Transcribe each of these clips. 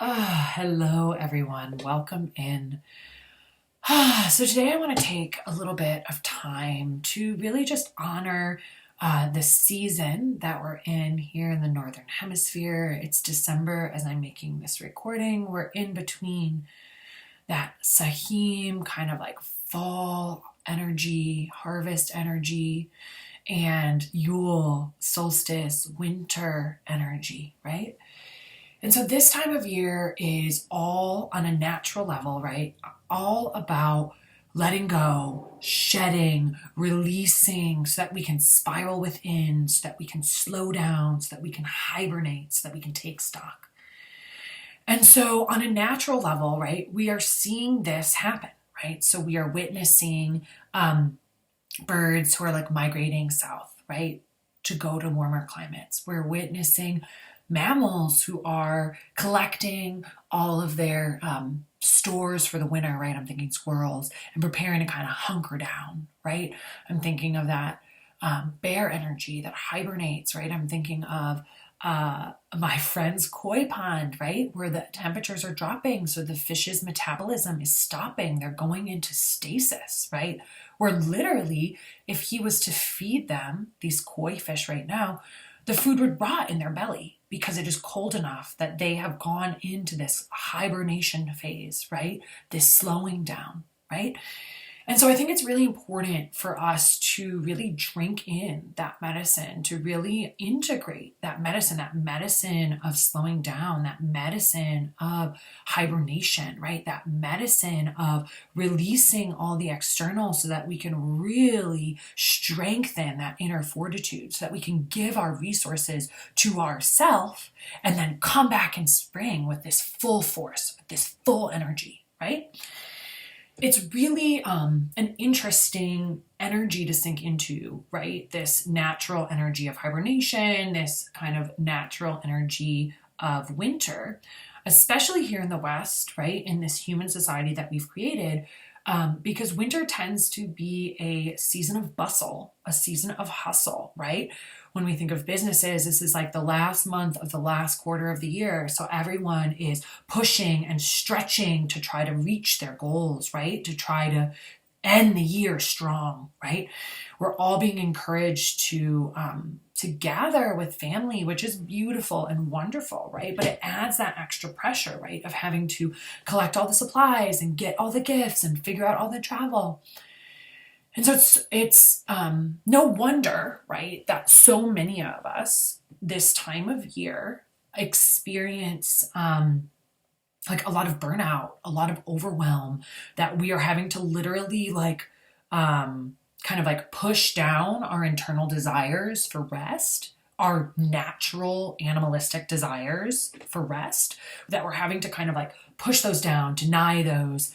Hello, everyone. Welcome in. So, today I want to take a little bit of time to really just honor the season that we're in here in the Northern Hemisphere. It's December as I'm making this recording. We're in between that Sahim kind of like fall energy, harvest energy, and Yule, solstice, winter energy, right? And so this time of year is all on a natural level, right? All about letting go, shedding, releasing so that we can spiral within, so that we can slow down, so that we can hibernate, so that we can take stock. And so on a natural level, right, we are seeing this happen, right? So we are witnessing birds who are like migrating south, right, to go to warmer climates. We're witnessing mammals who are collecting all of their stores for the winter, right? I'm thinking squirrels and preparing to kind of hunker down, right? I'm thinking of that bear energy that hibernates, right? I'm thinking of my friend's koi pond, right? Where the temperatures are dropping. So the fish's metabolism is stopping. They're going into stasis, right? Where literally, if he was to feed them, these koi fish right now, the food would rot in their belly because it is cold enough that they have gone into this hibernation phase, right? This slowing down, right? And so I think it's really important for us to really drink in that medicine, to really integrate that medicine of slowing down, that medicine of hibernation, right? That medicine of releasing all the external so that we can really strengthen that inner fortitude, so that we can give our resources to ourself and then come back in spring with this full force, with this full energy, right? It's really an interesting energy to sink into, right? This natural energy of hibernation, this kind of natural energy of winter, especially here in the West, right? In this human society that we've created, because winter tends to be a season of bustle, a season of hustle, right? When we think of businesses, this is like the last month of the last quarter of the year. So everyone is pushing and stretching to try to reach their goals, right? To try to end the year strong, right? We're all being encouraged to gather with family, which is beautiful and wonderful, right? But it adds that extra pressure, right? Of having to collect all the supplies and get all the gifts and figure out all the travel. And so it's no wonder, right, that so many of us this time of year experience like a lot of burnout, a lot of overwhelm, that we are having to literally like kind of like push down our internal desires for rest, our natural animalistic desires for rest, that we're having to kind of like push those down, deny those,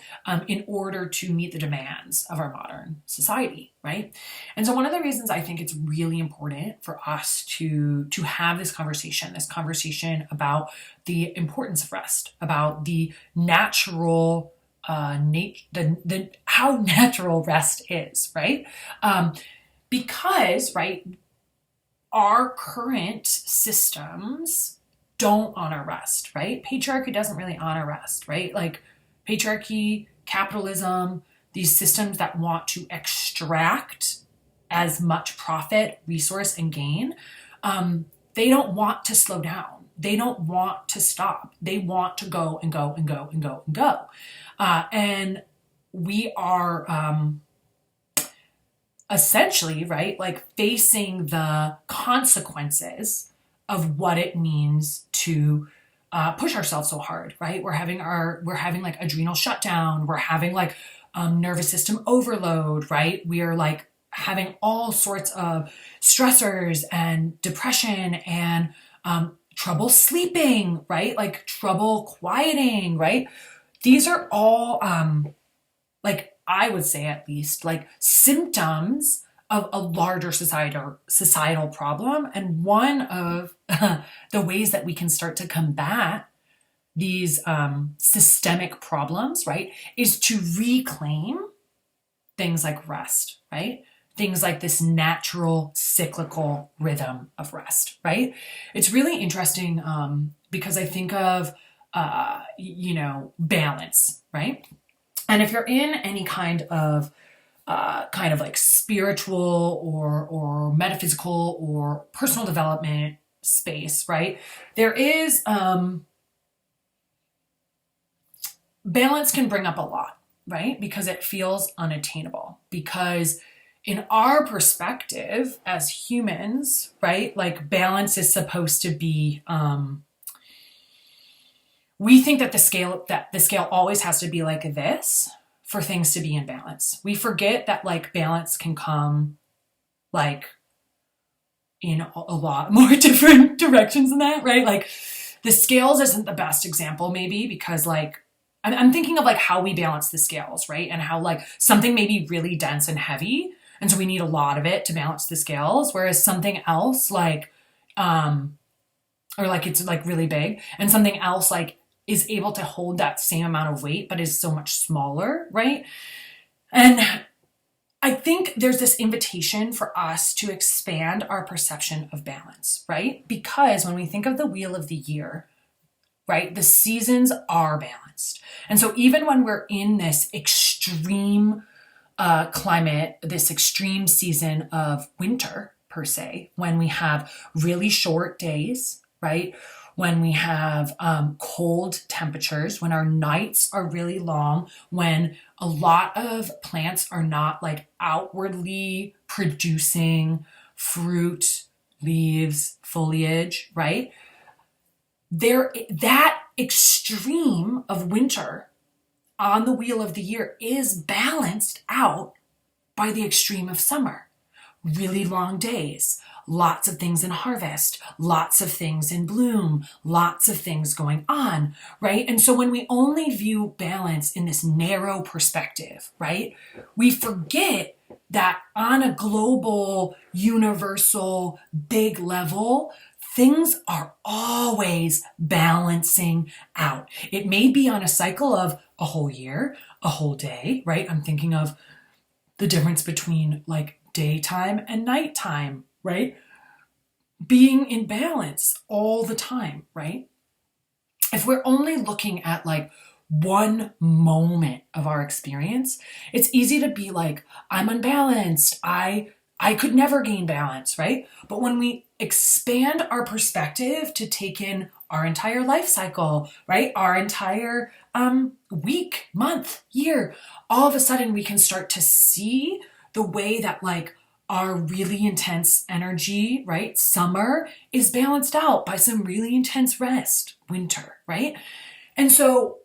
in order to meet the demands of our modern society, right? And so one of the reasons I think it's really important for us to have this conversation about the importance of rest, about the natural the how natural rest is, right? Because, right, our current systems don't honor rest, right? Patriarchy doesn't really honor rest, right? Like patriarchy, capitalism, these systems that want to extract as much profit, resource, and gain, they don't want to slow down. They don't want to stop. They want to go and go and go and go and go. And we are essentially, right, like facing the consequences of what it means to push ourselves so hard, right? We're having like adrenal shutdown. We're having like nervous system overload, right? We are like having all sorts of stressors and depression and trouble sleeping, right? Like trouble quieting, right? These are all, like I would say at least, like symptoms of a larger societal problem. And one of the ways that we can start to combat these systemic problems, right, is to reclaim things like rest, right? Things like this natural cyclical rhythm of rest, right? It's really interesting because I think of balance, right? And if you're in any kind of like spiritual or metaphysical or personal development space, right? There is balance can bring up a lot, right? Because it feels unattainable. Because in our perspective as humans, right, like balance is supposed to be we think that the scale always has to be like this for things to be in balance. We forget that like balance can come like in a lot more different directions than that, right? Like the scales isn't the best example maybe because like I'm thinking of like how we balance the scales, right? And how like something may be really dense and heavy, and so we need a lot of it to balance the scales, whereas something else like or like it's like really big, and something else like is able to hold that same amount of weight but is so much smaller, right? And I think there's this invitation for us to expand our perception of balance, right? Because when we think of the wheel of the year, right, the seasons are balanced. And so even when we're in this extreme climate, this extreme season of winter, per se, when we have really short days, right? When we have cold temperatures, when our nights are really long, when a lot of plants are not like outwardly producing fruit, leaves, foliage, right? That extreme of winter on the wheel of the year is balanced out by the extreme of summer. Really long days, lots of things in harvest, lots of things in bloom, lots of things going on, right? And so when we only view balance in this narrow perspective, right, we forget that on a global, universal, big level, things are always balancing out. It may be on a cycle of a whole year, a whole day, right? I'm thinking of the difference between like daytime and nighttime, right? Being in balance all the time, right? If we're only looking at like one moment of our experience, it's easy to be like, I'm unbalanced. I could never gain balance, right? But when we expand our perspective to take in our entire life cycle, right? Our entire week, month, year, all of a sudden we can start to see the way that like our really intense energy, right? Summer is balanced out by some really intense rest, winter, right? And so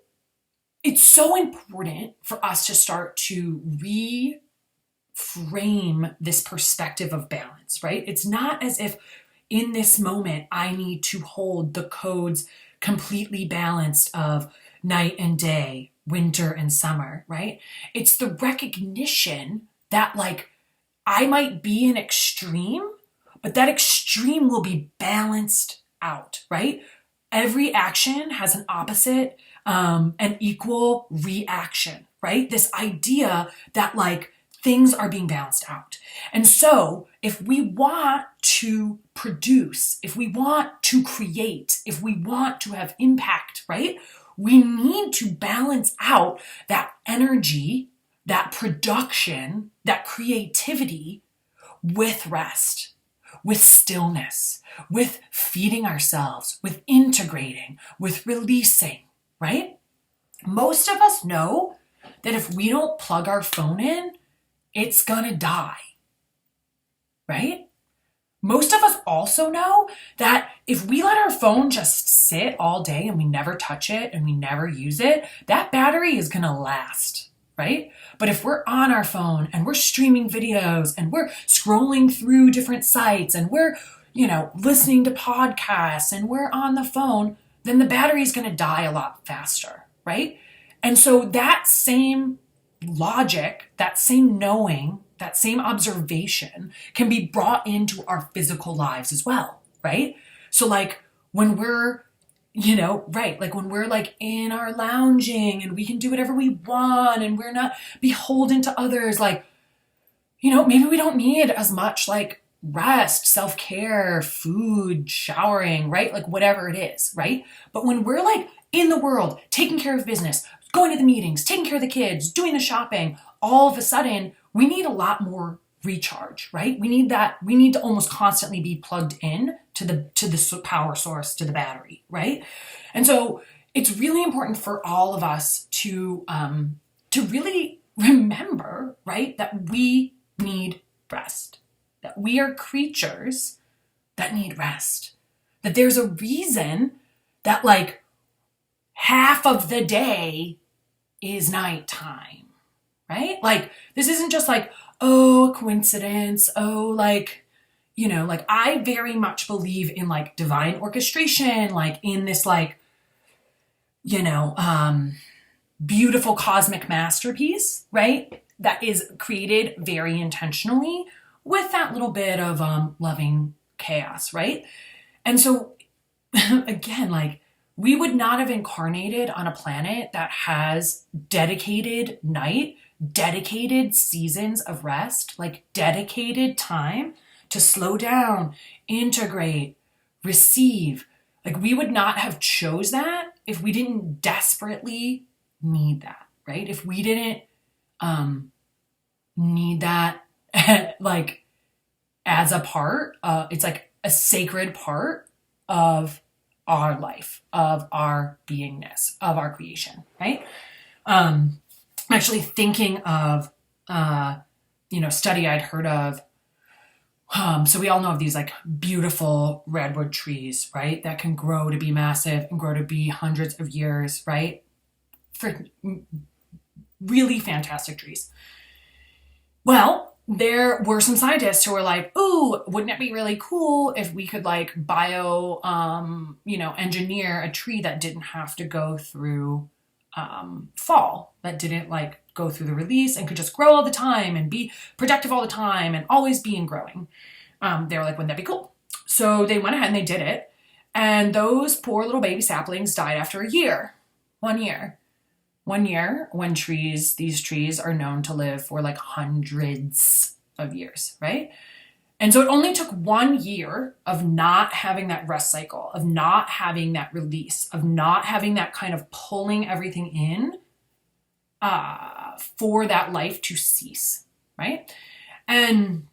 it's so important for us to start to reframe this perspective of balance, right? It's not as if in this moment I need to hold the codes completely balanced of night and day, winter and summer, right? It's the recognition that like I might be an extreme, but that extreme will be balanced out, right? Every action has an opposite and equal reaction, right? This idea that like things are being balanced out. And so if we want to produce, if we want to create, if we want to have impact, right? We need to balance out that energy, that production, that creativity with rest, with stillness, with feeding ourselves, with integrating, with releasing, right? Most of us know that if we don't plug our phone in, it's gonna die, right? Most of us also know that if we let our phone just sit all day and we never touch it and we never use it, that battery is gonna last, right? But if we're on our phone and we're streaming videos and we're scrolling through different sites and we're, listening to podcasts and we're on the phone, then the battery is going to die a lot faster, right? And so that same logic, that same knowing, that same observation can be brought into our physical lives as well, right? So like when we're right, like when we're like in our lounging and we can do whatever we want and we're not beholden to others, like, maybe we don't need as much like rest, self-care, food, showering, right? Like whatever it is, right? But when we're like in the world, taking care of business, going to the meetings, taking care of the kids, doing the shopping, all of a sudden we need a lot more recharge, right? We need to almost constantly be plugged in to the power source, to the battery, right? And so it's really important for all of us to really remember, right, that we need rest, that we are creatures that need rest, that there's a reason that like half of the day is nighttime, right? Like this isn't just like, oh, coincidence. Oh, like, like I very much believe in like divine orchestration, like in this like, beautiful cosmic masterpiece, right? That is created very intentionally with that little bit of loving chaos, right? And so again, like we would not have incarnated on a planet that has dedicated night, dedicated seasons of rest, like dedicated time to slow down, integrate, receive. Like we would not have chose that if we didn't desperately need that, right? If we didn't need that like as a part, it's like a sacred part of our life, of our beingness, of our creation, right? Actually thinking of, study I'd heard of. So we all know of these like beautiful redwood trees, right? That can grow to be massive and grow to be hundreds of years, right? For really fantastic trees. Well, there were some scientists who were like, ooh, wouldn't it be really cool if we could like engineer a tree that didn't have to go through fall, that didn't like go through the release and could just grow all the time and be productive all the time and always be in growing. They were like, wouldn't that be cool? So they went ahead and they did it. And those poor little baby saplings died after a year. 1 year. 1 year when these trees are known to live for like hundreds of years, right? And so it only took 1 year of not having that rest cycle, of not having that release, of not having that kind of pulling everything in for that life to cease, right? And,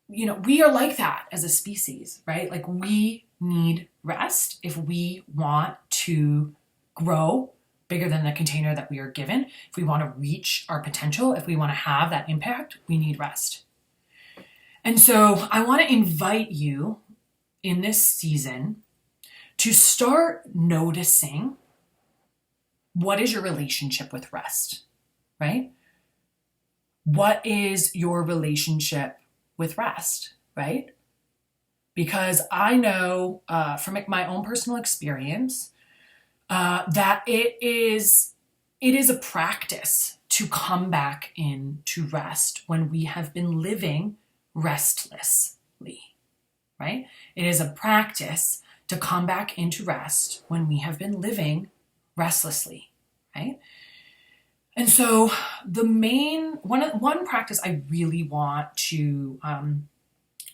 we are like that as a species, right? Like we need rest if we want to grow bigger than the container that we are given. If we want to reach our potential, if we want to have that impact, we need rest. And so I want to invite you in this season to start noticing what is your relationship with rest, right? What is your relationship with rest, right? Because I know from my own personal experience that it is a practice to come back into rest when we have been living restlessly, right? It is a practice to come back into rest when we have been living restlessly, right? And so one practice I really want to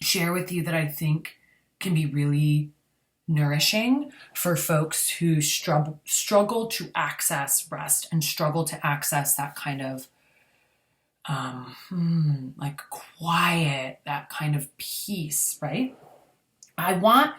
share with you that I think can be really nourishing for folks who struggle to access rest and struggle to access that kind of like quiet, that kind of peace, right? I want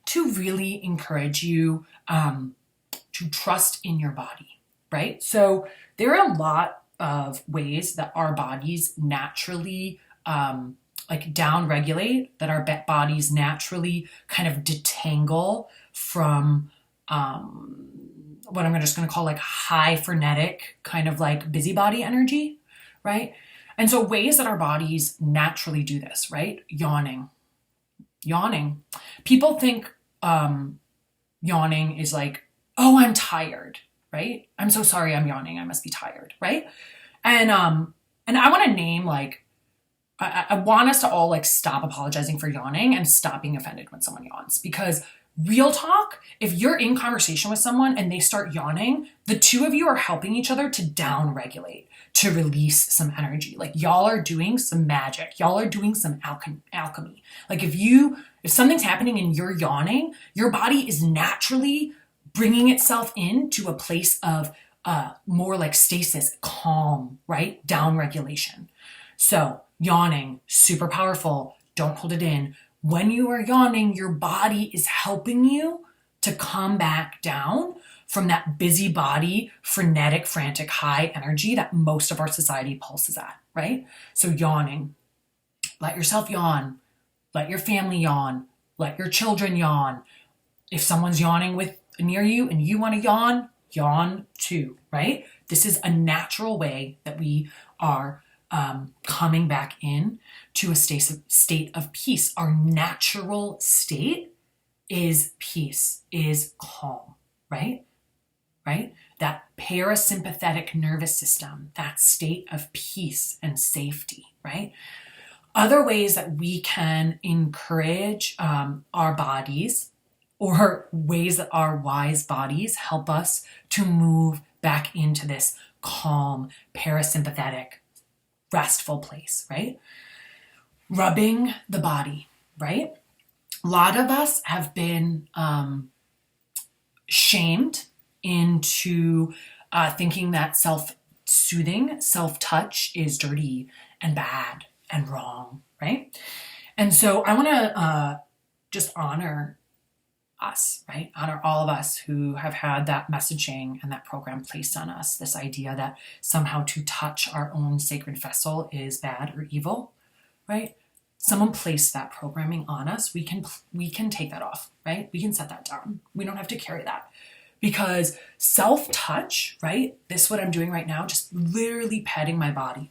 to really encourage you to trust in your body, right? So there are a lot of ways that our bodies naturally like down-regulate, that our bodies naturally kind of detangle from what I'm just going to call like high frenetic kind of like busybody energy, right? And so ways that our bodies naturally do this, right? Yawning. People think yawning is like, oh, I'm tired, right? I'm so sorry I'm yawning. I must be tired, right? And I want to name like, I want us to all like stop apologizing for yawning and stop being offended when someone yawns, because real talk, if you're in conversation with someone and they start yawning, the two of you are helping each other to down regulate, to release some energy. Like y'all are doing some magic. Y'all are doing some alchemy. Like if something's happening and you're yawning, your body is naturally bringing itself into a place of more like stasis, calm, right? Down regulation. So yawning, super powerful. Don't hold it in. When you are yawning, your body is helping you to come back down from that busybody, frenetic, frantic, high energy that most of our society pulses at, right? So yawning, let yourself yawn, let your family yawn, let your children yawn. If someone's yawning near you and you want to yawn too, right? This is a natural way that we are coming back in to a state of peace. Our natural state is peace, is calm, right? Right? That parasympathetic nervous system, that state of peace and safety, right? Other ways that we can encourage our bodies, or ways that our wise bodies help us to move back into this calm, parasympathetic, restful place, right? Rubbing the body, right? A lot of us have been shamed into thinking that self-soothing, self-touch is dirty and bad and wrong, right? And so I want to just honor us, right? Honor all of us who have had that messaging and that program placed on us, this idea that somehow to touch our own sacred vessel is bad or evil, right? Someone placed that programming on us. We can take that off, right? We can set that down. We don't have to carry that. Because self-touch, right? This what I'm doing right now, just literally petting my body.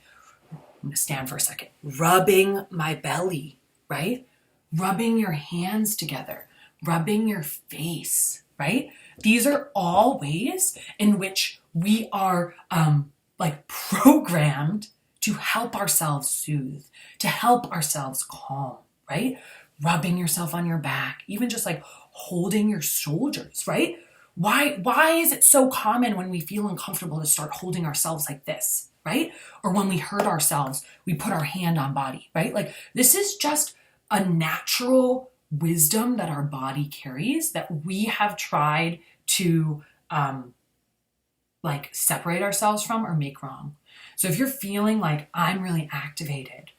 I'm gonna stand for a second. Rubbing my belly, right? Rubbing your hands together, rubbing your face, right? These are all ways in which we are programmed to help ourselves soothe, to help ourselves calm, right? Rubbing yourself on your back, even just like holding your shoulders, right? Why is it so common when we feel uncomfortable to start holding ourselves like this, right? Or when we hurt ourselves, we put our hand on body, right? Like this is just a natural wisdom that our body carries that we have tried to separate ourselves from or make wrong. So if you're feeling like I'm really activated,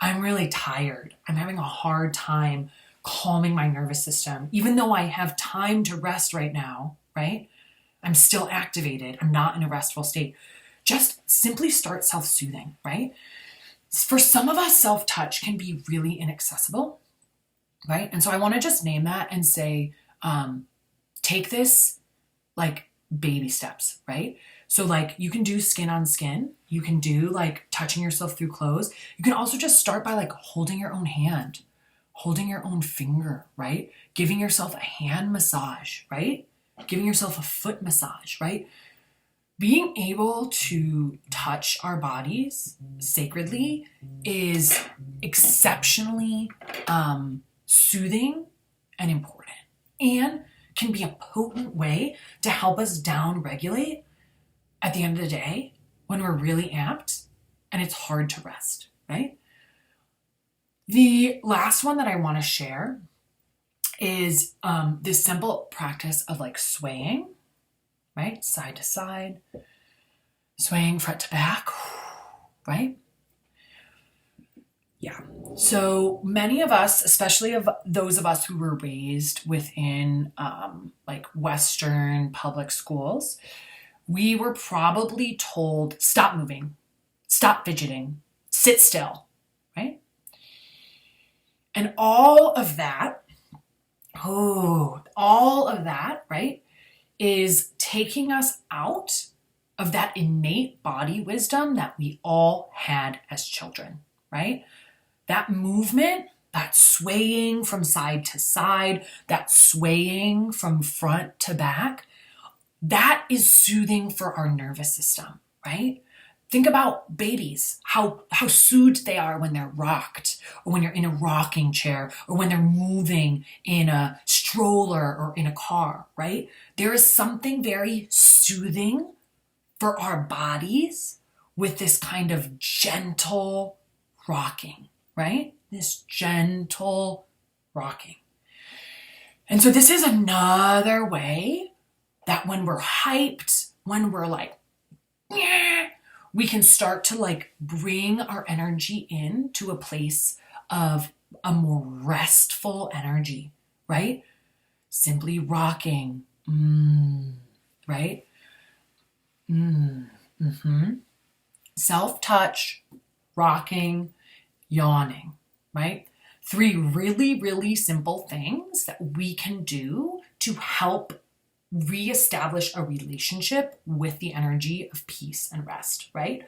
I'm really tired, I'm having a hard time calming my nervous system, even though I have time to rest right now, right? I'm still activated. I'm not in a restful state. Just simply start self-soothing, right? For some of us, self-touch can be really inaccessible, right? And so I want to just name that and say, take this like baby steps, right? So like you can do skin on skin. You can do like touching yourself through clothes. You can also just start by like holding your own hand, holding your own finger, right? Giving yourself a hand massage, right? Giving yourself a foot massage, right? Being able to touch our bodies sacredly is exceptionally soothing and important, and can be a potent way to help us down regulate at the end of the day when we're really amped and it's hard to rest, right? The last one that I want to share is this simple practice of like swaying, right? Side to side, swaying front to back, right? Yeah. So many of us, especially of those of us who were raised within like Western public schools, we were probably told, stop moving, stop fidgeting, sit still, right? And all of that, right, is taking us out of that innate body wisdom that we all had as children, right? That movement, that swaying from side to side, that swaying from front to back, that is soothing for our nervous system, right? Think about babies, how soothed they are when they're rocked, or when you're in a rocking chair, or when they're moving in a stroller or in a car, right? There is something very soothing for our bodies with this kind of gentle rocking, right? This gentle rocking. And so this is another way that when we're hyped, when we're like, yeah, we can start to like bring our energy in to a place of a more restful energy, right? Simply rocking, right? Self-touch, rocking, yawning, right? Three really, really simple things that we can do to help reestablish a relationship with the energy of peace and rest, right?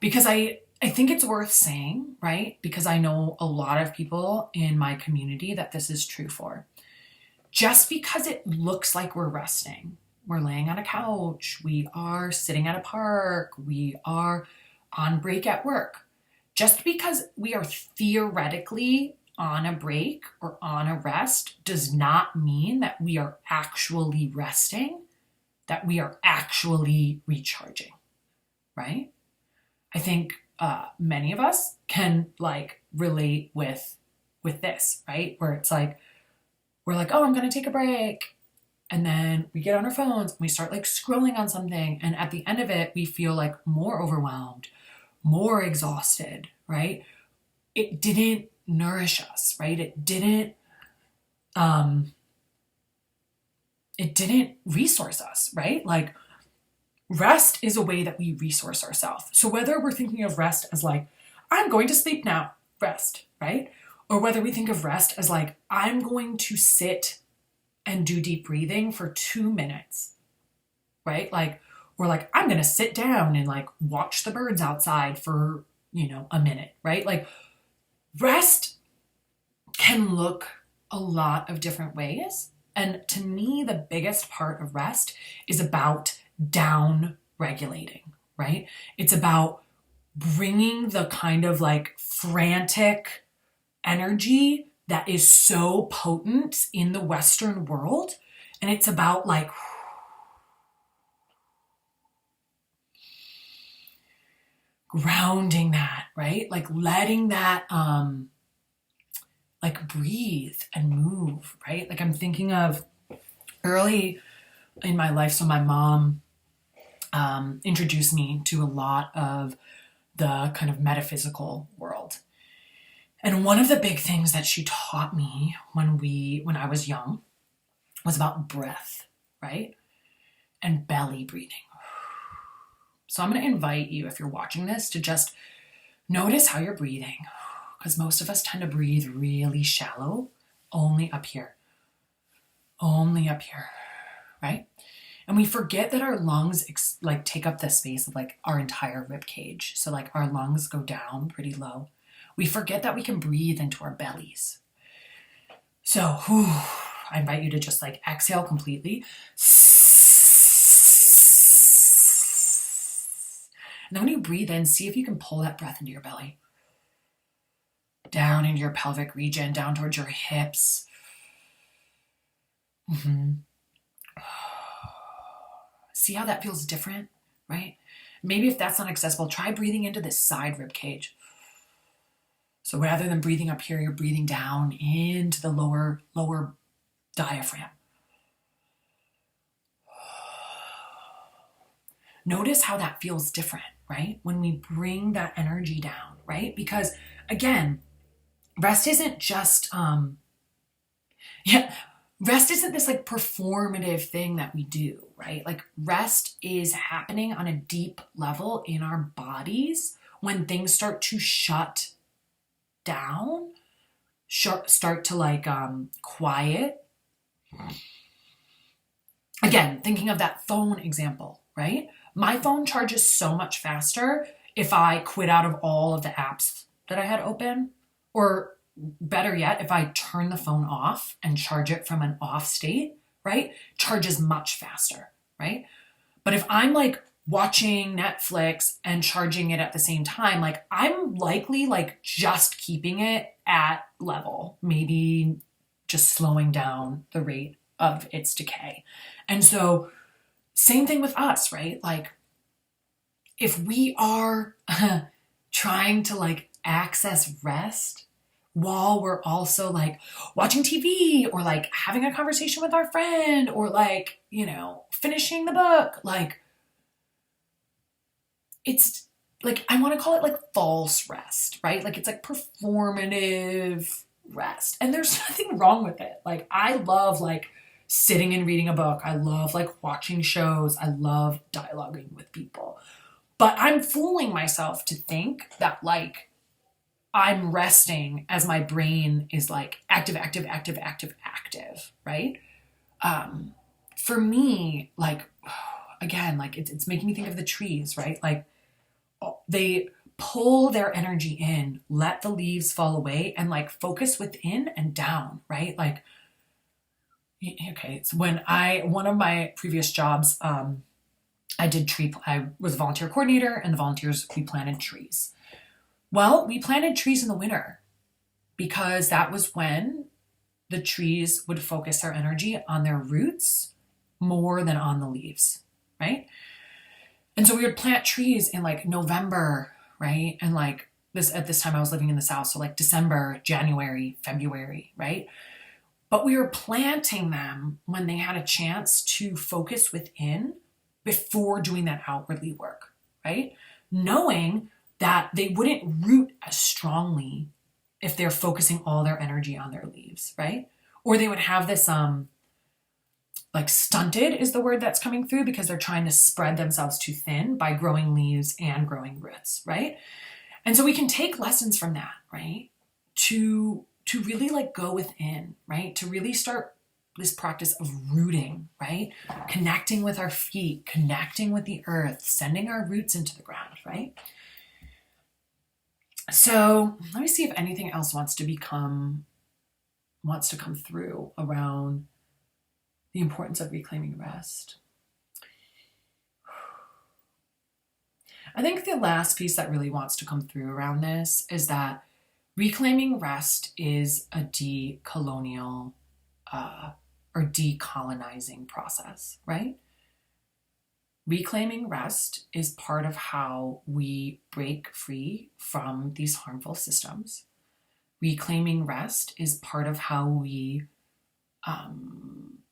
Because I think it's worth saying, right? Because I know a lot of people in my community that this is true for. Just because it looks like we're resting, we're laying on a couch, we are sitting at a park, we are on break at work, just because we are theoretically on a break or on a rest does not mean that we are actually resting, that we are actually recharging, right? I think many of us can like relate with this, right? Where it's like, we're like, oh, I'm going to take a break. And then we get on our phones and we start like scrolling on something. And at the end of it, we feel like more overwhelmed, more exhausted, right? It didn't nourish us, right? It didn't resource us, right? Like rest is a way that we resource ourselves. So whether we're thinking of rest as like, I'm going to sleep now, rest, right? Or whether we think of rest as like, I'm going to sit and do deep breathing for 2 minutes, right? Like, or like, I'm going to sit down and like watch the birds outside for, a minute, right? Like rest can look a lot of different ways. And to me, the biggest part of rest is about down regulating, right? It's about bringing the kind of like frantic energy that is so potent in the Western world. And it's about like grounding that, right? Like letting that like breathe and move, right? Like I'm thinking of early in my life. So my mom introduced me to a lot of the kind of metaphysical world. And one of the big things that she taught me when I was young was about breath, right? And belly breathing. So I'm going to invite you, if you're watching this, to just notice how you're breathing, because most of us tend to breathe really shallow, only up here, right? And we forget that our lungs like take up the space of like our entire rib cage. So like our lungs go down pretty low. We forget that we can breathe into our bellies. So I invite you to just like exhale completely. And then when you breathe in, see if you can pull that breath into your belly. Down into your pelvic region, down towards your hips. See how that feels different, right? Maybe if that's not accessible, try breathing into this side rib cage. So rather than breathing up here, you're breathing down into the lower diaphragm. Notice how that feels different, right? When we bring that energy down, right? Because again, rest isn't just, rest isn't this like performative thing that we do, right? Like rest is happening on a deep level in our bodies when things start to shut down, start to like quiet. Again, thinking of that phone example, right? My phone charges so much faster if I quit out of all of the apps that I had open, or better yet, if I turn the phone off and charge it from an off state, right? Charges much faster, right? But if I'm like watching Netflix and charging it at the same time, like I'm likely like just keeping it at level, maybe just slowing down the rate of its decay. And so same thing with us, right? Like if we are trying to like access rest, while we're also like watching TV or like having a conversation with our friend or like, finishing the book. Like, it's like, I want to call it like false rest, right? Like, it's like performative rest. And there's nothing wrong with it. Like, I love like sitting and reading a book. I love like watching shows. I love dialoguing with people. But I'm fooling myself to think that like I'm resting as my brain is like active, active, active, active, active, right? For me, like, again, like it's making me think of the trees, right? Like they pull their energy in, let the leaves fall away, and like focus within and down, right? Like, okay, so one of my previous jobs, I was a volunteer coordinator, and the volunteers, we planted trees. Well, we planted trees in the winter because that was when the trees would focus their energy on their roots more than on the leaves, right? And so we would plant trees in like November, right? And like at this time I was living in the South, so like December, January, February, right? But we were planting them when they had a chance to focus within before doing that outwardly work, right? Knowing that they wouldn't root as strongly if they're focusing all their energy on their leaves, right? Or they would have this like stunted is the word that's coming through because they're trying to spread themselves too thin by growing leaves and growing roots, right? And so we can take lessons from that, right? To really like go within, right? To really start this practice of rooting, right? Connecting with our feet, connecting with the earth, sending our roots into the ground, right? So let me see if anything else wants to come through around the importance of reclaiming rest. I think the last piece that really wants to come through around this is that reclaiming rest is a decolonial or decolonizing process, right? Reclaiming rest is part of how we break free from these harmful systems. Reclaiming rest is part of how we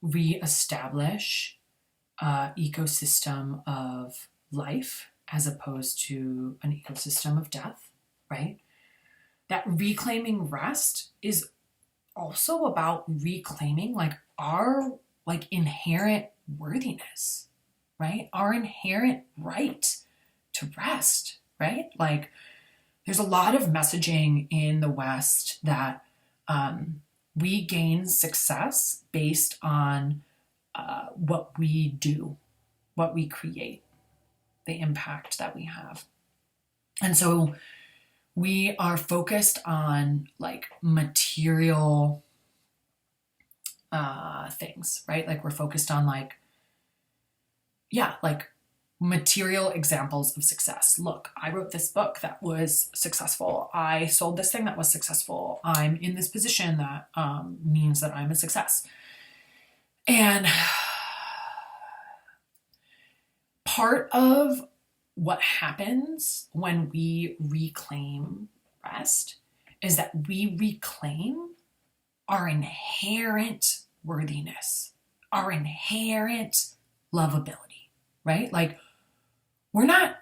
reestablish an ecosystem of life as opposed to an ecosystem of death, right? That reclaiming rest is also about reclaiming like our like inherent worthiness, right? Our inherent right to rest, right? Like there's a lot of messaging in the West that we gain success based on what we do, what we create, the impact that we have. And so we are focused on like material things, right? Like we're focused on like material examples of success. Look, I wrote this book that was successful. I sold this thing that was successful. I'm in this position that means that I'm a success. And part of what happens when we reclaim rest is that we reclaim our inherent worthiness, our inherent lovability, right? Like we're not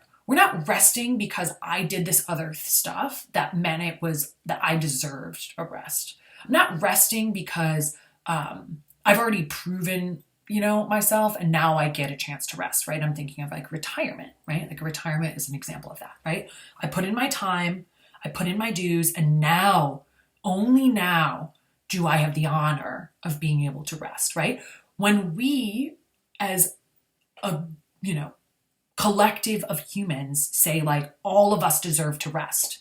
resting because I did this other stuff that meant it was that I deserved a rest. I'm not resting because I've already proven, myself and now I get a chance to rest, right? I'm thinking of like retirement, right? Like a retirement is an example of that, right? I put in my time, I put in my dues, and now, only now, do I have the honor of being able to rest, right? When we, as a, collective of humans say like, all of us deserve to rest,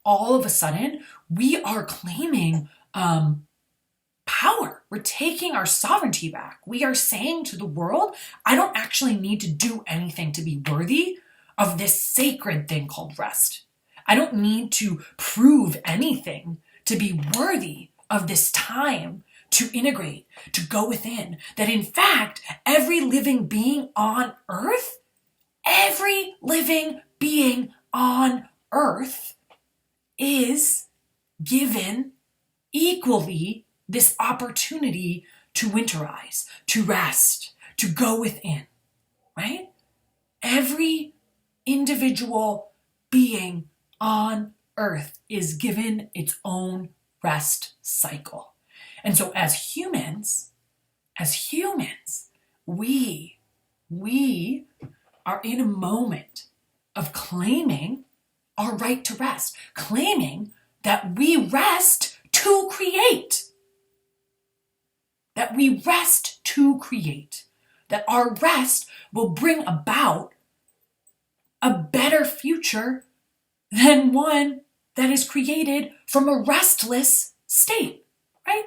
all of a sudden, we are claiming power. We're taking our sovereignty back. We are saying to the world, I don't actually need to do anything to be worthy of this sacred thing called rest. I don't need to prove anything to be worthy of this time to integrate, to go within. That in fact, every living being on earth is given equally this opportunity to winterize, to rest, to go within, right? Every individual being on earth is given its own rest cycle. And so as humans, we are in a moment of claiming our right to rest, claiming that we rest to create, that we rest to create, that our rest will bring about a better future than one that is created from a restless state, right?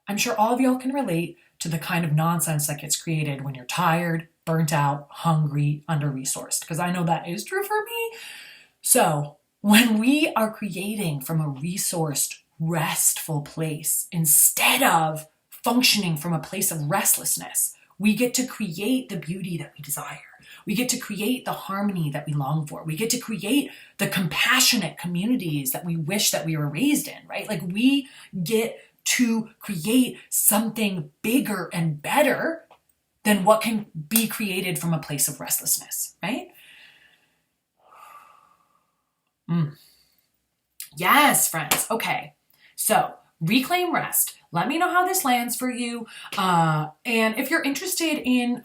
I'm sure all of y'all can relate to the kind of nonsense that gets created when you're tired, burnt out, hungry, under-resourced, because I know that is true for me. So when we are creating from a resourced, restful place, instead of functioning from a place of restlessness, we get to create the beauty that we desire. We get to create the harmony that we long for. We get to create the compassionate communities that we wish that we were raised in, right? Like we get to create something bigger and better than what can be created from a place of restlessness, right? Yes, friends. Okay. So reclaim rest. Let me know how this lands for you. And if you're interested in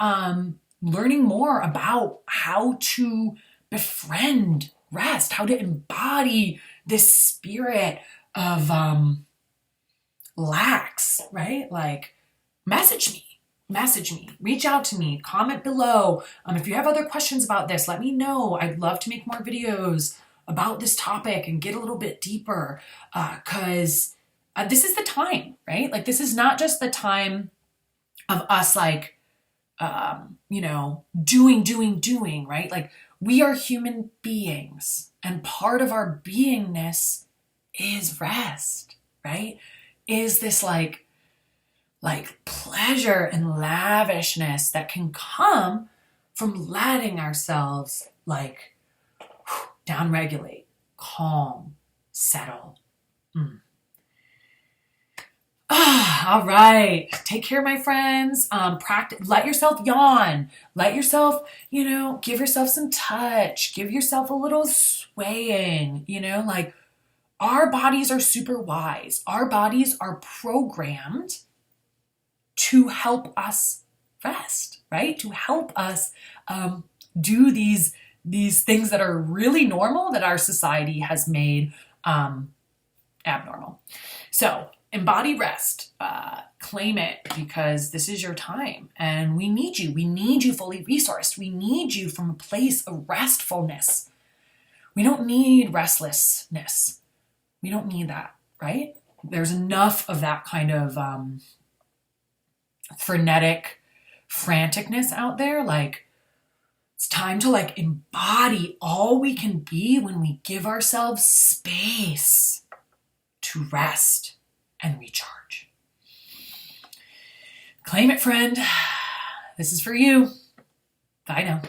learning more about how to befriend rest, how to embody this spirit of lax, right? Like message me, reach out to me, comment below. If you have other questions about this, let me know. I'd love to make more videos about this topic and get a little bit deeper, because this is the time, right? Like this is not just the time of us like, doing, right? Like we are human beings and part of our beingness is rest, right? Is this like pleasure and lavishness that can come from letting ourselves like downregulate, calm, settle. All right. Take care, my friends. Practice. Let yourself yawn. Let yourself, give yourself some touch. Give yourself a little swaying. Like our bodies are super wise. Our bodies are programmed to help us rest, right? To help us do these things that are really normal that our society has made abnormal. So embody rest, claim it, because this is your time and we need you. We need you fully resourced. We need you from a place of restfulness. We don't need restlessness. We don't need that, right? There's enough of that kind of frenetic franticness out there. Like it's time to like embody all we can be when we give ourselves space to rest and recharge. Claim it, friend. This is for you. Bye now.